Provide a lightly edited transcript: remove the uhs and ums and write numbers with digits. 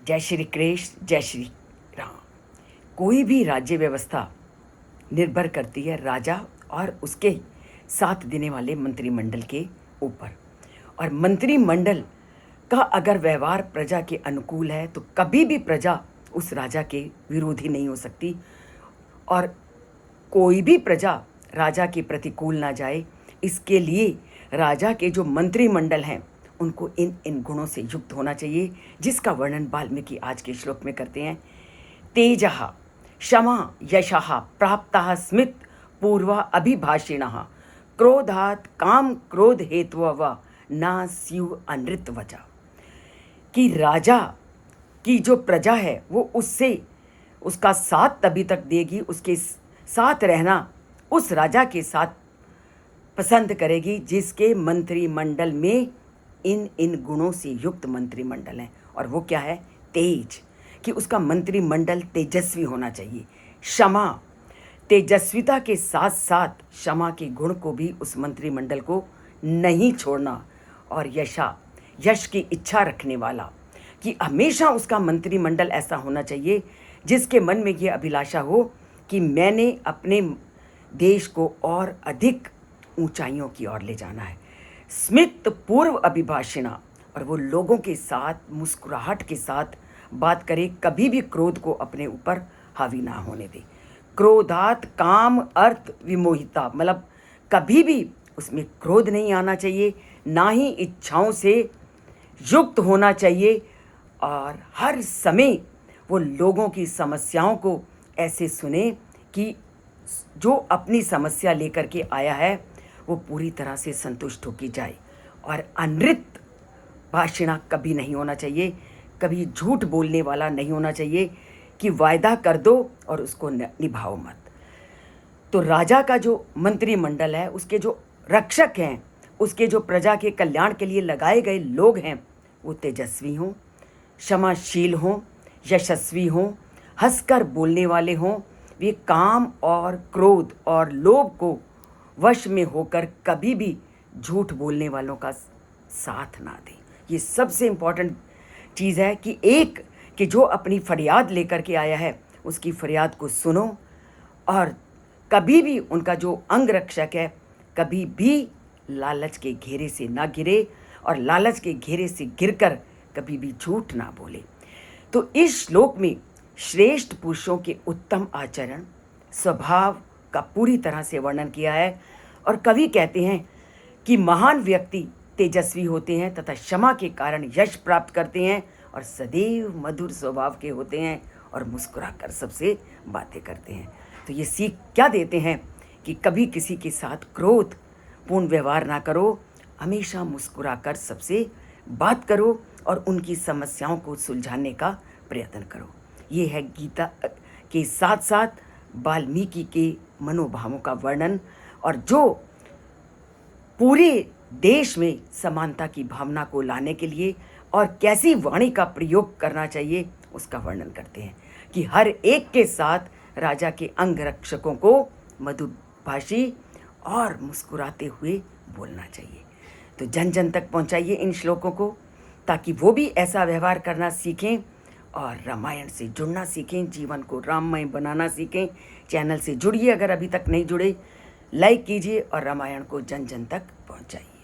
जय श्री कृष्ण, जय श्री राम। कोई भी राज्य व्यवस्था निर्भर करती है राजा और उसके साथ देने वाले मंत्रिमंडल के ऊपर। और मंत्रिमंडल का अगर व्यवहार प्रजा के अनुकूल है तो कभी भी प्रजा उस राजा के विरोधी नहीं हो सकती, और कोई भी प्रजा राजा के प्रतिकूल ना जाए, इसके लिए राजा के जो मंत्रिमंडल हैं उनको इन इन गुणों से युक्त होना चाहिए, जिसका वर्णन वाल्मीकि आज के श्लोक में करते हैं। तेजः क्षमा यशः प्राप्तः स्मित पूर्वा अभिभाषिणः क्रोधात् काम क्रोध हेतुव न स्युः अनृत वचा। कि राजा की जो प्रजा है वो उससे उसका साथ तभी तक देगी, उसके साथ रहना उस राजा के साथ पसंद करेगी जिसके मंत्रिमंडल में इन इन गुणों से युक्त मंत्रिमंडल हैं। और वो क्या है? तेज, कि उसका मंत्रिमंडल तेजस्वी होना चाहिए। क्षमा, तेजस्विता के साथ साथ क्षमा के गुण को भी उस मंत्रिमंडल को नहीं छोड़ना। और यश की इच्छा रखने वाला, कि हमेशा उसका मंत्रिमंडल ऐसा होना चाहिए जिसके मन में ये अभिलाषा हो कि मैंने अपने देश को और अधिक ऊंचाइयों की ओर ले जाना है। स्मित पूर्व अभिभाषिणा, और वो लोगों के साथ मुस्कुराहट के साथ बात करे, कभी भी क्रोध को अपने ऊपर हावी ना होने दे। क्रोधात काम अर्थ विमोहिता, मतलब कभी भी उसमें क्रोध नहीं आना चाहिए, ना ही इच्छाओं से युक्त होना चाहिए। और हर समय वो लोगों की समस्याओं को ऐसे सुने कि जो अपनी समस्या लेकर के आया है वो पूरी तरह से संतुष्ट होकर जाए। और अनृत भाषिणा कभी नहीं होना चाहिए, कभी झूठ बोलने वाला नहीं होना चाहिए कि वायदा कर दो और उसको निभाओ मत। तो राजा का जो मंत्रिमंडल है, उसके जो रक्षक हैं, उसके जो प्रजा के कल्याण के लिए लगाए गए लोग हैं, वो तेजस्वी हों, क्षमाशील हों, यशस्वी हों, हंसकर बोलने वाले हों, वे काम और क्रोध और लोभ को वश में होकर कभी भी झूठ बोलने वालों का साथ ना दें। ये सबसे इम्पॉर्टेंट चीज़ है कि जो अपनी फरियाद लेकर के आया है उसकी फरियाद को सुनो, और कभी भी उनका जो अंग रक्षक है कभी भी लालच के घेरे से ना गिरे, और लालच के घेरे से गिरकर कभी भी झूठ ना बोले। तो इस श्लोक में श्रेष्ठ पुरुषों के उत्तम आचरण स्वभाव का पूरी तरह से वर्णन किया है। और कवि कहते हैं कि महान व्यक्ति तेजस्वी होते हैं तथा क्षमा के कारण यश प्राप्त करते हैं, और सदैव मधुर स्वभाव के होते हैं और मुस्कुरा कर सबसे बातें करते हैं। तो ये सीख क्या देते हैं कि कभी किसी के साथ क्रोध पूर्ण व्यवहार ना करो, हमेशा मुस्कुरा कर सबसे बात करो और उनकी समस्याओं को सुलझाने का प्रयत्न करो। ये है गीता के साथ साथ वाल्मीकि के मनोभावों का वर्णन, और जो पूरे देश में समानता की भावना को लाने के लिए और कैसी वाणी का प्रयोग करना चाहिए उसका वर्णन करते हैं। कि हर एक के साथ राजा के अंगरक्षकों को मधुभाषी और मुस्कुराते हुए बोलना चाहिए। तो जन जन तक पहुंचाइए इन श्लोकों को, ताकि वो भी ऐसा व्यवहार करना सीखें और रामायण से जुड़ना सीखें, जीवन को राममय बनाना सीखें। चैनल से जुड़िए, अगर अभी तक नहीं जुड़े लाइक कीजिए और रामायण को जन जन तक पहुंचाइए।